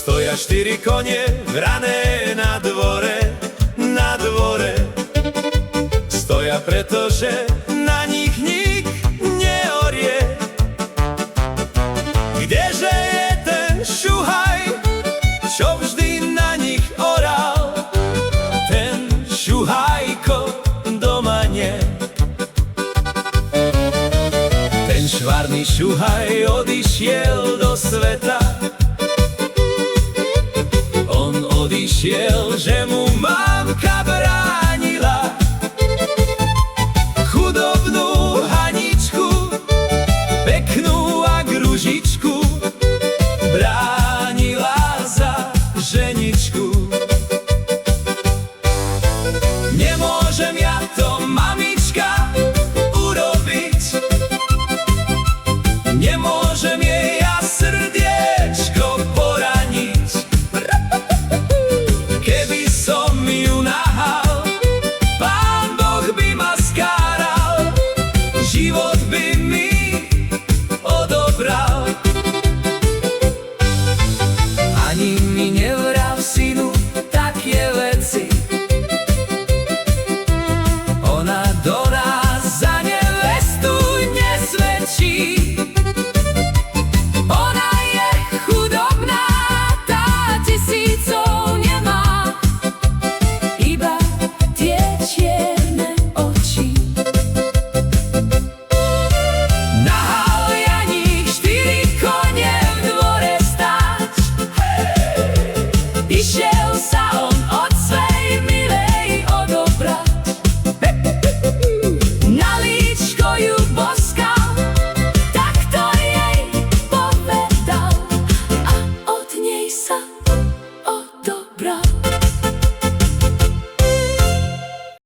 Stoja 4 kone vrané na dvore, na dvore. Stoja, pretože na nich nik neorie. Kdeže je ten šuhaj, čo vždy na nich oral? Ten šuhajko doma nie. Ten švarný šuhaj odišiel do sveta. On odišiel, že